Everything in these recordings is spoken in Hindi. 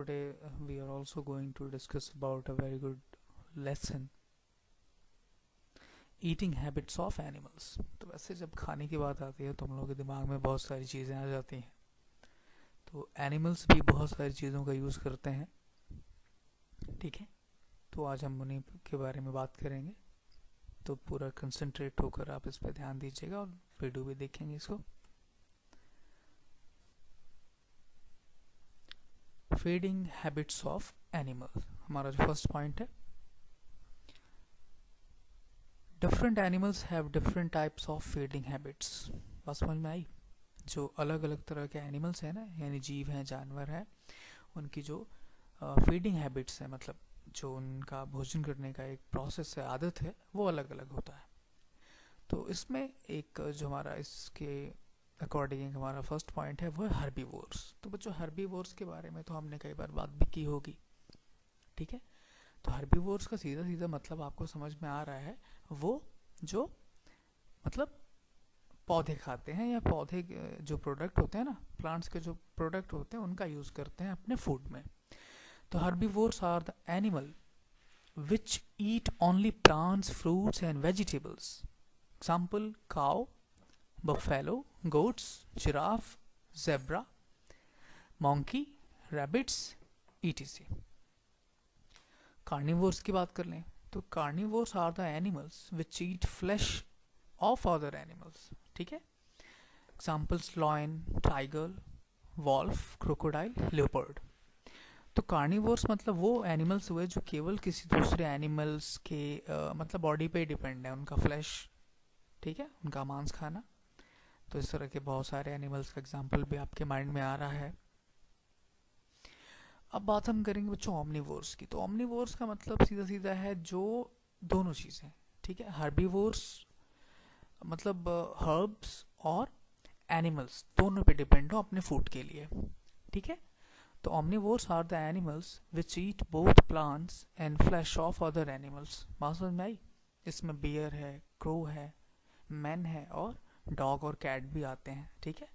Today we are also going to discuss about a very good lesson, eating habits of animals. तो वैसे जब खाने की बात आती है तो हम लोगों के दिमाग में बहुत सारी चीज़ें आ जाती हैं। तो एनिमल्स भी बहुत सारी चीज़ों का यूज़ करते हैं, ठीक है। तो आज हम उन्हीं के बारे में बात करेंगे, तो पूरा कंसंट्रेट होकर आप इस पर ध्यान दीजिएगा और वीडियो भी देखेंगे इसको। फीडिंग हैबिट्स ऑफ एनिमल हमारा जो फर्स्ट पॉइंट है। Different animals have different types of feeding habits. बात समझ में आई? जो अलग अलग तरह के एनिमल्स हैं ना, यानी जीव हैं, जानवर हैं, उनकी जो फीडिंग हैबिट्स है, मतलब जो उनका भोजन करने का एक प्रोसेस है, आदत है, वो अलग अलग होता है। तो इसमें एक जो हमारा इसके अकॉर्डिंग हमारा फर्स्ट पॉइंट है वो है हर्बीवोर्स। तो बच्चों हर्बीवोर्स के बारे में तो हमने कई बार बात भी की होगी, ठीक है। तो हर्बीवोर्स का सीधा सीधा मतलब आपको समझ में आ रहा है, वो जो मतलब पौधे खाते हैं या पौधे जो प्रोडक्ट होते हैं ना, प्लांट्स के जो प्रोडक्ट होते हैं उनका यूज करते हैं अपने फूड में। तो herbivores are the animal which eat only plants, fruits and vegetables. Example cow, buffalo, goats, giraffe, zebra, monkey, rabbits, etc. Carnivores की बात कर लें तो carnivores are the animals which eat flesh of other animals, ठीक है। Examples lion, tiger, wolf, crocodile, leopard. तो कार्निवोर्स मतलब वो एनिमल्स हुए जो केवल किसी दूसरे एनिमल्स के मतलब बॉडी पे डिपेंड है, उनका फ्लैश, ठीक है, उनका मांस खाना। तो इस तरह के बहुत सारे एनिमल्स का एग्जाम्पल भी आपके माइंड में आ रहा है। अब बात हम करेंगे बच्चों ओमनिवोर्स की। तो ओमनिवोर्स का मतलब सीधा सीधा है जो दोनों चीज़ें, ठीक है। हर्बीवोर्स मतलब हर्ब्स और एनिमल्स दोनों पे डिपेंड हो अपने फूड के लिए, ठीक है। तो omnivores are the animals which eat both plants and flesh of other animals. बात समझ में आई? इसमें बियर है, क्रो है, मैन है और डॉग और कैट भी आते हैं, ठीक है।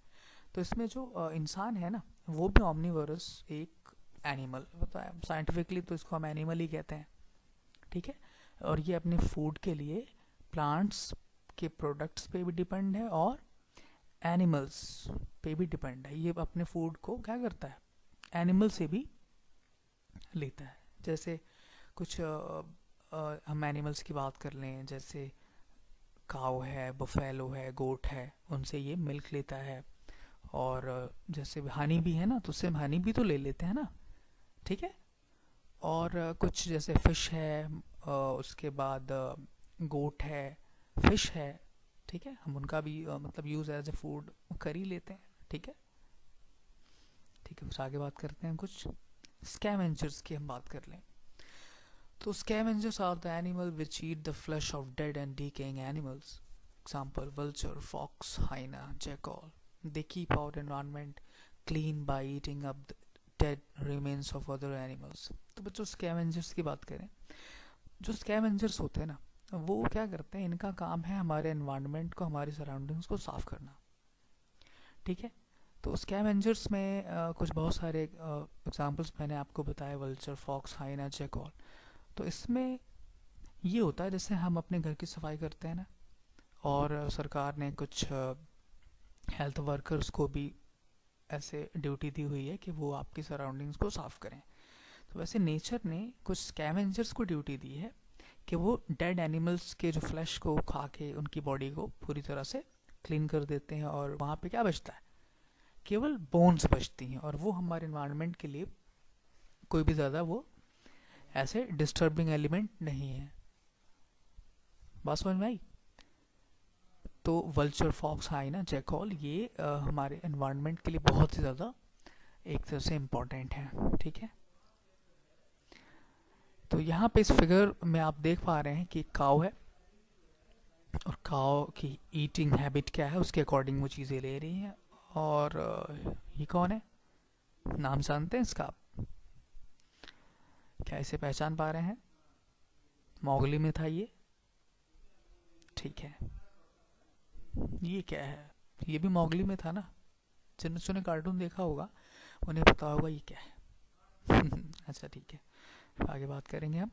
तो इसमें जो इंसान है ना, वो भी ओमनिवोरस एक एनिमल होता है। साइंटिफिकली तो इसको हम एनिमल ही कहते हैं, ठीक है। और ये अपने फूड के लिए प्लांट्स के प्रोडक्ट्स पे भी डिपेंड है और एनिमल्स पे भी डिपेंड है। ये अपने फूड को क्या करता है, एनिमल से भी लेता है। जैसे कुछ हम एनिमल्स की बात कर लें, जैसे काऊ है, बफेलो है, गोट है, उनसे ये मिल्क लेता है। और जैसे हनी भी है ना, तो उससे हनी भी तो ले लेते हैं ना, ठीक है। और कुछ जैसे फिश है, उसके बाद गोट है, फिश है, ठीक है। हम उनका भी मतलब यूज़ एज ए फूड कर ही लेते हैं, ठीक है। ठीक है, फिर आगे बात करते हैं कुछ स्कैवेंजर्स की हम बात कर लें। तो scavengers are the animal which eat the flesh of dead and decaying animals. Example vulture, fox, hyena, jackal. They keep our environment clean by eating up the dead remains of other animals. तो बच्चों scavengers की बात करें, जो scavengers होते हैं ना, वो क्या करते हैं, इनका काम है हमारे एनवायरनमेंट को, हमारी सराउंडिंग्स को साफ करना, ठीक है। तो स्कैवेंजर्स में कुछ बहुत सारे एग्जांपल्स मैंने आपको बताया, वल्चर, फॉक्स, हाइना, जैकॉल। तो इसमें ये होता है जैसे हम अपने घर की सफाई करते हैं ना, और सरकार ने कुछ हेल्थ वर्कर्स को भी ऐसे ड्यूटी दी हुई है कि वो आपकी सराउंडिंग्स को साफ करें। तो वैसे नेचर ने कुछ स्कैवेंजर्स को ड्यूटी दी है कि वो डेड एनिमल्स के जो फ्लैश को खा के उनकी बॉडी को पूरी तरह से क्लीन कर देते हैं, और वहाँ पे क्या बचता है, केवल बोन्स बचती हैं, और वो हमारे इन्वायरमेंट के लिए कोई भी ज़्यादा वो ऐसे डिस्टर्बिंग एलिमेंट नहीं है। बात समझ में आई? तो वल्चर, फॉक्स, हाइना, जैकॉल ये हमारे एनवायरनमेंट के लिए बहुत ही ज़्यादा एक तरह से इम्पोर्टेंट है, ठीक है। तो यहाँ पे इस फिगर में आप देख पा रहे हैं कि काऊ है, और काऊ की ईटिंग हैबिट क्या है, उसके अकॉर्डिंग वो चीज़ें ले रही हैं। और ये कौन है, नाम जानते हैं इसका आप? क्या इसे पहचान पा रहे हैं? मोगली में था ये, ठीक है। ये क्या है, ये भी मोगली में था ना, जिन्होंने कार्टून देखा होगा उन्हें पता होगा ये क्या है। अच्छा ठीक है, आगे बात करेंगे हम।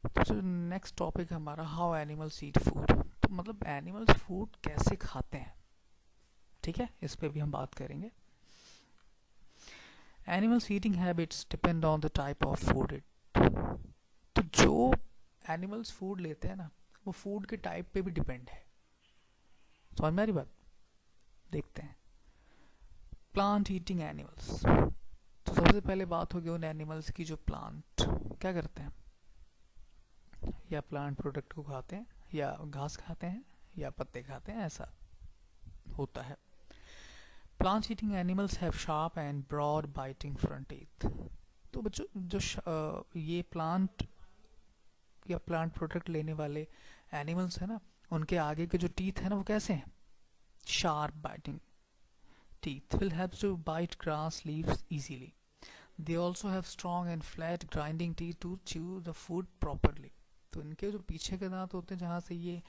तो नेक्स्ट टॉपिक हमारा हाउ एनिमल्स ईट फूड। तो मतलब एनिमल्स फूड कैसे खाते हैं, ठीक है, इस पे भी हम बात करेंगे। Animals eating habits depend on the type of food it. तो जो एनिमल्स फूड लेते हैं ना, वो फूड के टाइप पे भी डिपेंड है। समझ में आ रही बात? देखते हैं। Plant eating animals. तो सबसे पहले बात होगी उन एनिमल्स की जो प्लांट क्या करते हैं, या प्लांट प्रोडक्ट को खाते हैं, या घास खाते हैं, या पत्ते खाते हैं, ऐसा होता है। Plant eating animals have sharp and broad biting front teeth. तो बच्चों जो ये प्लांट या प्लांट प्रोडक्ट लेने वाले एनिमल्स है ना, उनके आगे के जो टीथ है ना, वो कैसे हैं? Sharp biting teeth will help to bite grass leaves easily. They also have strong and flat grinding teeth to chew the food properly. तो इनके जो पीछे के दांत होते हैं जहाँ से ये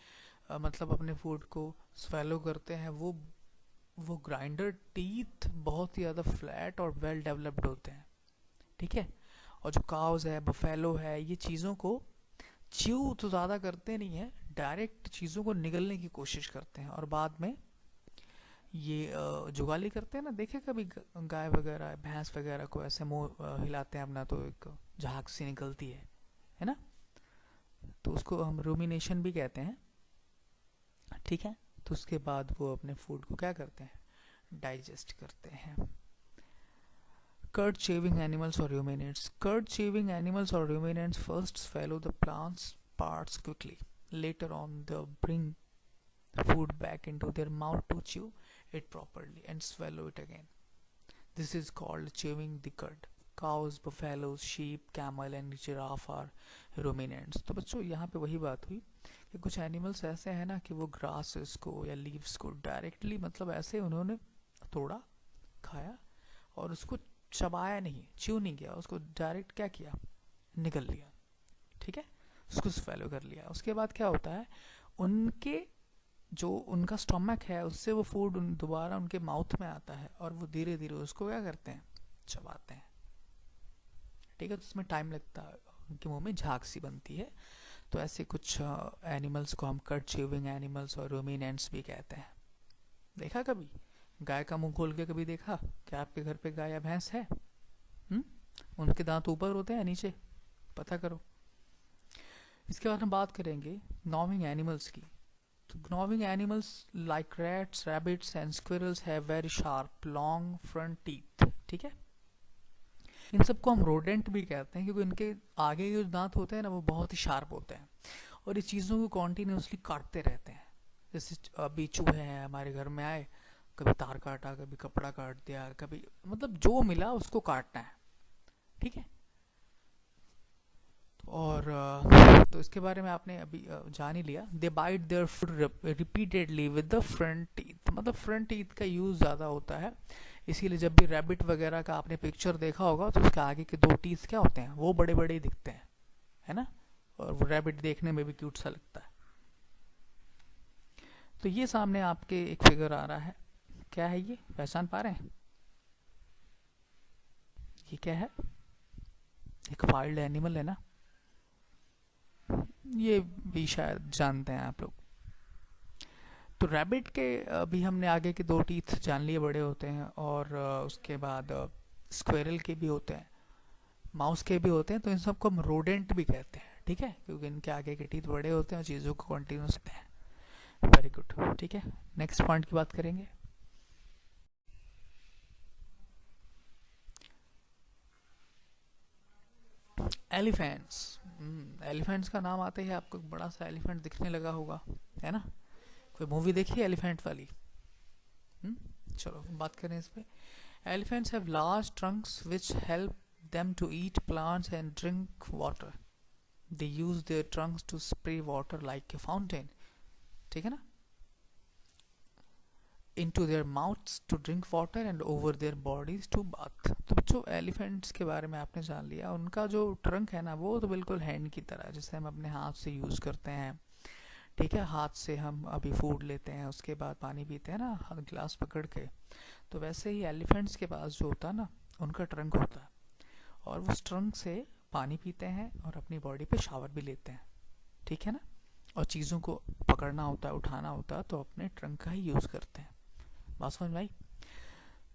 मतलब अपने फूड को स्वेलो करते हैं, वो ग्राइंडर टीथ बहुत ही ज़्यादा फ्लैट और वेल डेवलप्ड होते हैं, ठीक है। और जो काउज है, बफेलो है, ये चीज़ों को च्यू तो ज़्यादा करते नहीं है, डायरेक्ट चीज़ों को निगलने की कोशिश करते हैं, और बाद में ये जुगाली करते हैं ना, देखे कभी गाय वगैरह भैंस वगैरह को ऐसे मुंह हिलाते हैं अपना, तो एक झाग सी निकलती है ना, तो उसको हम रूमिनेशन भी कहते हैं, ठीक है। तो उसके बाद वो अपने फूड को क्या करते हैं, डाइजेस्ट करते हैं। कर्ड चेविंग एनिमल्स और ruminants. Curd chewing animals or ruminants first swallow the plant's parts quickly. Later on, they bring food back into their mouth to chew it properly and swallow it again. This is called chewing the cud. Cows, buffaloes, sheep, camel and giraffe are ruminants. तो बच्चों यहाँ पे वही बात हुई कि कुछ एनिमल्स ऐसे हैं ना कि वो ग्रासेस को या लीव्स को डायरेक्टली मतलब ऐसे उन्होंने तोड़ा, खाया, और उसको चबाया नहीं, च्यू नहीं किया, उसको डायरेक्ट क्या किया, निगल लिया, ठीक है, उसको स्वेलो कर लिया। उसके बाद क्या होता है, उनके जो उनका स्टमक है उससे वो फूड दोबारा उनके माउथ में आता है, और वो धीरे धीरे उसको क्या करते हैं, चबाते हैं, ठीक है। तो उसमें टाइम लगता है, उनके मुंह में झाग सी बनती है। तो ऐसे कुछ एनिमल्स को हम कट च्यूइंग एनिमल्स और रूमिनेंट्स भी कहते हैं। देखा कभी गाय का मुंह खोल के, कभी देखा क्या आपके घर पे गाय या भैंस है? उनके दांत ऊपर होते हैं नीचे? पता करो। इसके बाद हम बात करेंगे gnawing एनिमल्स की। तो gnawing animals like rats, rabbits and squirrels have very sharp long front teeth, ठीक है। इन सबको हम रोडेंट भी कहते हैं, क्योंकि इनके आगे के जो दांत होते हैं ना, वो बहुत ही शार्प होते हैं, और ये चीज़ों को कॉन्टिन्यूसली काटते रहते हैं। जैसे अभी चूहे हैं हमारे घर में आए, कभी तार काटा, कभी कपड़ा काट दिया, कभी मतलब जो मिला उसको काटना है, ठीक है। और तो इसके बारे में आपने अभी जान ही लिया। They bite their food repeatedly with the front teeth, मतलब फ्रंट टीथ का यूज ज़्यादा होता है, इसीलिए जब भी रैबिट वगैरह का आपने पिक्चर देखा होगा तो उसके आगे के दो टीथ क्या होते हैं, वो बड़े बड़े दिखते हैं, है ना, और वो रैबिट देखने में भी क्यूट सा लगता है। तो ये सामने आपके एक फिगर आ रहा है, क्या है ये, पहचान पा रहे हैं? ये क्या है, एक वाइल्ड एनिमल है ना, ये भी शायद जानते हैं आप लोग। तो रैबिट के भी हमने आगे के दो टीथ जान लिए, बड़े होते हैं, और उसके बाद स्क्वेरल के भी होते हैं, माउस के भी होते हैं। तो इन सबको हम रोडेंट भी कहते हैं, ठीक है, क्योंकि इनके आगे के टीथ बड़े होते हैं और चीज़ों को कंटिन्यूस करते हैं। वेरी गुड, ठीक है। नेक्स्ट पॉइंट की बात करेंगे। एलिफेंट्स। एलिफेंट्स का नाम आते ही आपको एक बड़ा सा एलिफेंट दिखने लगा होगा, है ना, कोई मूवी देखी है एलिफेंट वाली? चलो बात करें इस पे। Elephants have large Trunks which help them to eat plants and drink water. They use their trunks to spray water like a fountain, ठीक है ना, into their mouths to drink water and over their bodies to bath. तो बच्चों एलिफेंट्स के बारे में आपने जान लिया। उनका जो ट्रंक है ना, वो तो बिल्कुल हैंड की तरह, जैसे हम अपने हाथ से यूज़ करते हैं, ठीक है, हाथ से हम अभी फूड लेते हैं, उसके बाद पानी पीते हैं ना, हाथ गिलास पकड़ के, तो वैसे ही एलिफेंट्स के पास जो होता है ना, उनका ट्रंक होता है, और वो ट्रंक से पानी पीते हैं और अपनी बॉडी पे शावर भी लेते हैं, ठीक है ना। और चीज़ों को पकड़ना होता है, उठाना होता है, तो अपने ट्रंक का ही यूज़ करते हैं। बात समझ में आई?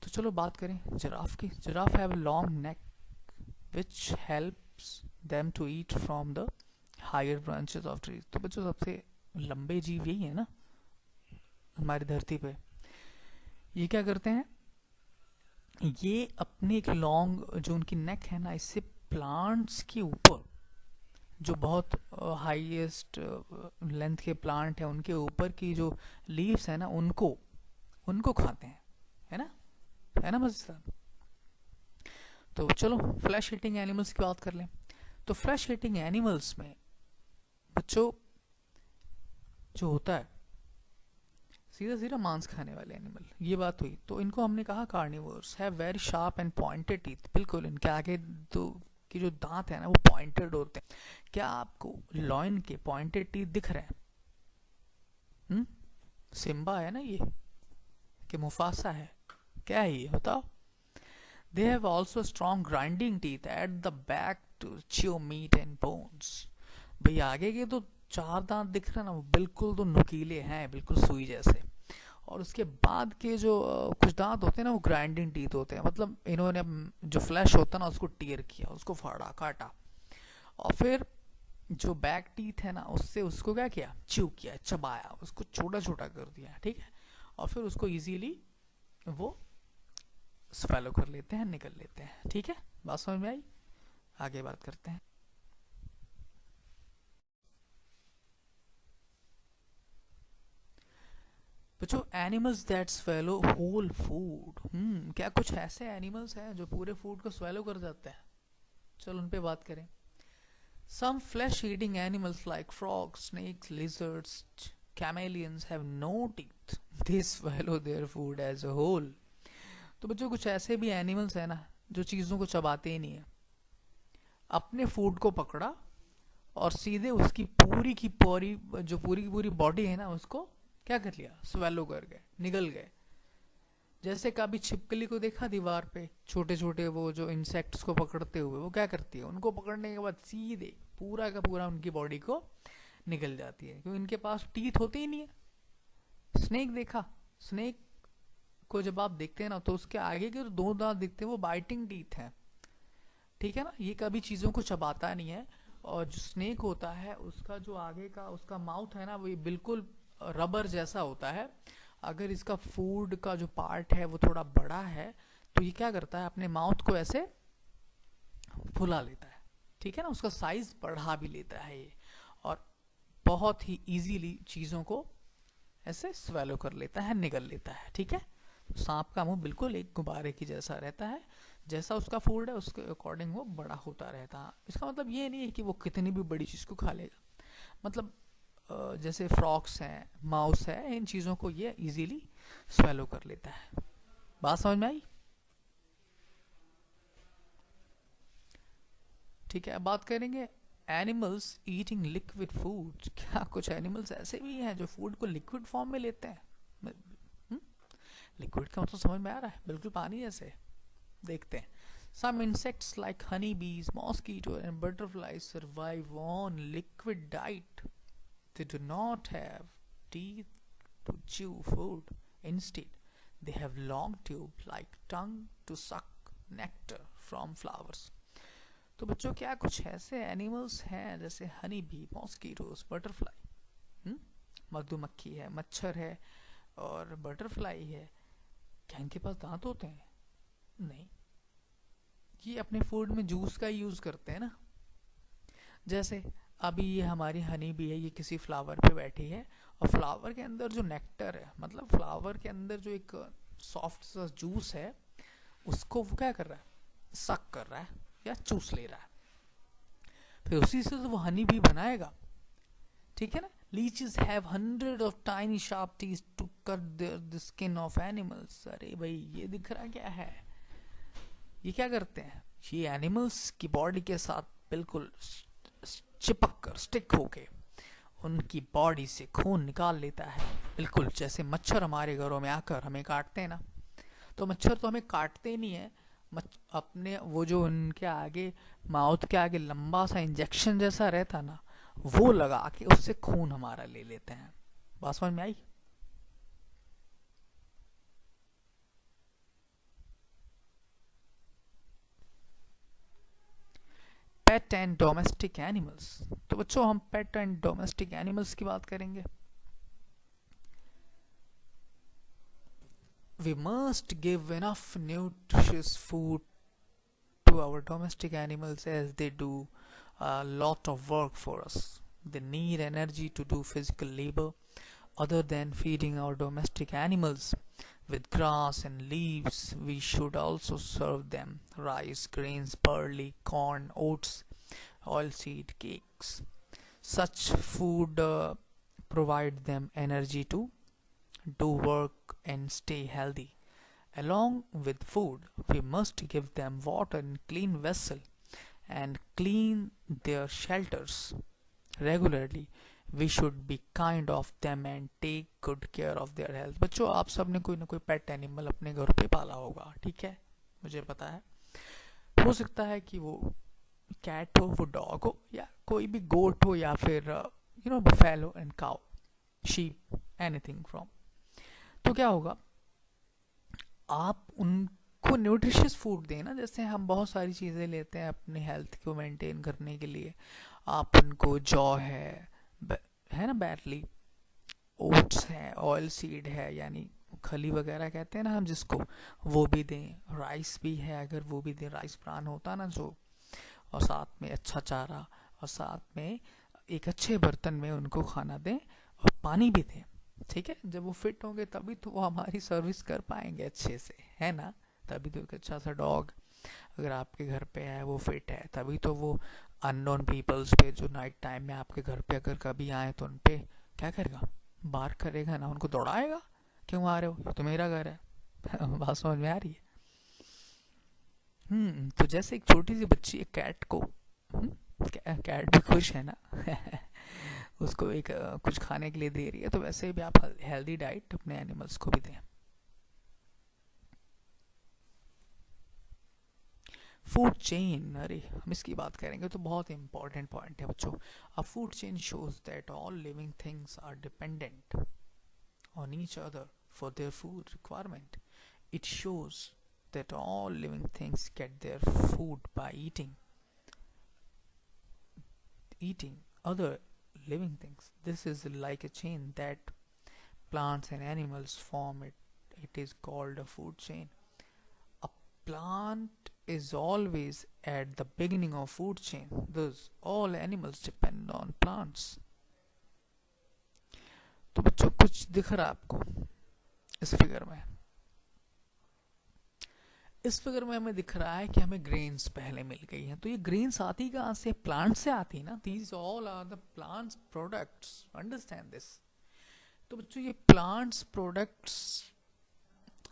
तो चलो बात करें जिराफ की। Giraffe have long neck which helps them to eat from the higher branches of trees. तो बच्चों सबसे लंबे जीव यही है ना हमारी धरती पे। ये क्या करते हैं, ये अपने एक लॉन्ग जो उनकी नेक है ना, इससे प्लांट्स के ऊपर जो बहुत हाईएस्ट लेंथ के प्लांट है उनके ऊपर की जो लीव्स है ना, उनको उनको खाते हैं, है ना मजेदार। तो चलो फ्लैश ईटिंग एनिमल्स की बात कर लें। तो फ्लैश ईटिंग एनिमल्स में बच्चों जो होता है सीधा सीधा मांस खाने वाले एनिमल, ये बात हुई। तो इनको हमने कहा carnivores have very sharp and pointed teeth. बिल्कुल इनके आगे दो की जो दांत है ना वो पॉइंटेड होते हैं। क्या आपको लॉयन के पॉइंटेड टीथ दिख रहे हैं? सिम्बा है ना ये, कि मुफासा है, क्या है ये बताओ? They have also strong grinding teeth at the back to chew meat and bones. भाई आगे के तो 4 दांत दिख रहे हैं ना, वो बिल्कुल तो नुकीले हैं, बिल्कुल सुई जैसे। और उसके बाद के जो कुछ दांत होते हैं ना, वो ग्राइंडिंग टीथ होते हैं। मतलब इन्होंने जो फ्लैश होता है ना उसको टीयर किया, उसको फाड़ा काटा, और फिर जो बैक टीथ है ना उससे उसको क्या किया, च्यू किया, चबाया, उसको छोटा छोटा कर दिया, ठीक है। और फिर उसको इजीली वो स्वेलो कर लेते हैं, निकल लेते हैं, ठीक है। बात समझ में आई? आगे बात करते हैं। बच्चों animals that swallow whole food. क्या कुछ ऐसे एनिमल्स हैं जो पूरे फूड को स्वेलो कर जाते हैं? चलो उन पे बात करें। Some flesh eating animals like frogs, snakes, lizards, chameleons have no teeth, they swallow their food as a whole. तो बच्चों कुछ ऐसे भी एनिमल्स हैं ना जो चीज़ों को चबाते ही नहीं है, अपने फूड को पकड़ा और सीधे उसकी पूरी की पूरी बॉडी है ना उसको क्या कर लिया, स्वेलो कर गए, निगल गए। जैसे कभी छिपकली को देखा दीवार पे, छोटे छोटे वो जो इंसेक्ट्स को पकड़ते हुए, वो क्या करती है, उनको पकड़ने के बाद सीधे पूरा का पूरा उनकी बॉडी को निगल जाती है, क्योंकि इनके पास टीथ होते ही नहीं है। स्नेक देखा, स्नेक को जब आप देखते हैं ना तो उसके आगे के जो 2 दांत दिखते हैं वो बाइटिंग टीथ हैं, ठीक है ना। ये कभी चीज़ों को चबाता नहीं है। और जो स्नेक होता है उसका जो आगे का उसका माउथ है ना वो बिल्कुल रबर जैसा होता है। अगर इसका फूड का जो पार्ट है वो थोड़ा बड़ा है तो ये क्या करता है, अपने माउथ को ऐसे फुला लेता है, ठीक है ना, उसका साइज बढ़ा भी लेता है ये, और बहुत ही इजीली चीज़ों को ऐसे स्वेलो कर लेता है, निगल लेता है, ठीक है। सांप का मुंह बिल्कुल एक गुब्बारे की जैसा रहता है, जैसा उसका फूड है उसके अकॉर्डिंग वो बड़ा होता रहता है। इसका मतलब ये नहीं है कि वो कितनी भी बड़ी चीज़ को खा लेगा। मतलब जैसे फ्रॉक्स हैं, माउस है, इन चीज़ों को ये इजीली स्वेलो कर लेता है। बात समझ में आई? ठीक है, अब बात करेंगे एनिमल्स ईटिंग लिक्विड फूड। क्या कुछ एनिमल्स ऐसे भी हैं जो फूड को लिक्विड फॉर्म में लेते हैं? लिक्विड का मतलब समझ में आ रहा है, बिल्कुल पानी जैसे। देखते हैं। Some insects like honeybees, mosquitoes and butterflies survive on liquid diet. They do not have teeth to chew food. Instead, they have long tube-like tongue to suck nectar from flowers. तो बच्चों क्या कुछ ऐसे एनिमल्स हैं जैसे हनी बी, मॉस्किटोज, बटरफ्लाई, मधुमक्खी है, मच्छर है और बटरफ्लाई है, क्या इनके पास दांत होते हैं? नहीं, ये अपने फूड में जूस का यूज करते हैं ना। जैसे अभी ये हमारी हनी बी है, ये किसी फ्लावर पे बैठी है और फ्लावर के अंदर जो नेक्टर है, मतलब फ्लावर के अंदर जो एक सॉफ्ट सा जूस है, उसको वो क्या कर रहा है, सक कर रहा है या चूस ले रहा है, फिर उसी से तो वो हनी बी बनाएगा, ठीक है ना। Leeches have hundred of tiny sharp teeth to cut the skin of animals. अरे भाई ये दिख रहा क्या है, ये क्या करते हैं, ये एनिमल्स की बॉडी के साथ बिल्कुल चिपक कर, स्टिक होके उनकी बॉडी से खून निकाल लेता है, बिल्कुल जैसे मच्छर हमारे घरों में आकर हमें काटते हैं ना, तो मच्छर तो हमें काटते नहीं है, अपने वो जो उनके आगे माउथ के आगे लंबा सा इंजेक्शन जैसा रहता ना, वो लगा के उससे खून हमारा ले लेते हैं। बात समझ में आई? Pet and domestic animals. तो बच्चों हम पेट एंड डोमेस्टिक एनिमल्स की बात करेंगे। We must give enough nutritious food to our domestic animals as they do a lot of work for us. They need energy to do physical labor. Other than feeding our domestic animals with grass and leaves, we should also serve them rice, grains, barley, corn, oats, oilseed cakes. Such food provide them energy to do work and stay healthy. Along with food, we must give them water in clean vessel and clean their shelters regularly. We should be kind of them and take good care of their health. बच्चों आप सब ने कोई ना कोई पेट एनिमल अपने घर पे पाला होगा, ठीक है, मुझे पता है। हो सकता है कि वो कैट हो, वो डॉग हो, या कोई भी गोट हो, या फिर buffalo and cow, sheep, anything from. तो क्या होगा, आप उनको न्यूट्रिशियस फूड दें ना। जैसे हम बहुत सारी चीज़ें लेते हैं अपनी हेल्थ को मेंटेन करने के लिए। आप उनको जौ है ना, बैरली, ओट्स है, ऑयल सीड है, यानी खली वगैरह कहते हैं ना हम जिसको, वो भी दें। राइस भी है, अगर वो भी दें, राइस ब्रान होता है ना जो, और साथ में अच्छा चारा, और साथ में एक अच्छे बर्तन में उनको खाना दें, और पानी भी दें। ठीक है, जब वो फिट होंगे तभी तो वो हमारी सर्विस कर पाएंगे अच्छे से, है ना। तभी तो एक अच्छा सा डॉग अगर आपके घर पे है, वो फिट है, तभी तो वो अननोन पीपल्स पे जो नाइट टाइम में आपके घर पे अगर कभी आए तो उन पे क्या करेगा, बार करेगा ना, उनको दौड़ाएगा, क्यों आ रहे हो, ये तो मेरा घर है। बात समझ में आ रही है? तो जैसे एक छोटी सी बच्ची एक कैट को, कैट भी खुश है ना, उसको एक कुछ खाने के लिए दे रही है, तो वैसे भी आप हेल्दी डाइट अपने एनिमल्स को भी दें। फूड चेन, अरे हम इसकी बात करेंगे तो बहुत इंपॉर्टेंट पॉइंट है बच्चों। A food chain shows that all living things are dependent on each other for their food requirement. It shows that all living things get their food by eating other living things. This is like a chain that plants and animals form. It is called a food chain. A plant is always at the beginning of food chain. Thus, all animals depend on plants. तो बच्चों कुछ दिख रहा है आपको इस फिगर में? इस फिगर में हमें दिख रहा है कि हमें ग्रेन्स पहले मिल गई हैं। तो ये ग्रेन्स आती कहाँ से? प्लांट से आती ना। These all are the plants products, understand this. तो बच्चों ये प्लांट्स प्रोडक्ट्स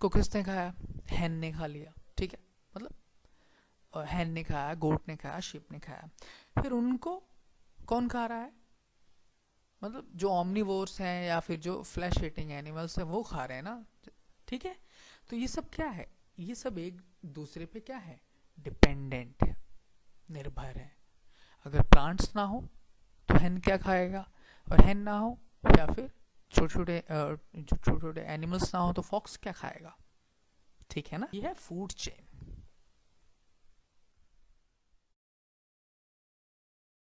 को किसने खाया? हैन ने खा लिया, ठीक है, मतलब हैन ने खाया, गोट ने खाया, शिप ने खाया। फिर उनको कौन खा रहा है? मतलब जो ऑमनीवोर्स हैं या फिर जो फ्लैश ईटिंग एनिमल्स हैं वो खा रहे हैं ना, ठीक है। तो ये सब क्या है? ये सब एक दूसरे पे क्या है? डिपेंडेंट है, निर्भर है। अगर प्लांट्स ना हो तो हैन क्या खाएगा, और हैन ना हो या फिर छोटे छोटे एनिमल्स ना हो तो फॉक्स क्या खाएगा, ठीक है ना। ये है फूड चेन।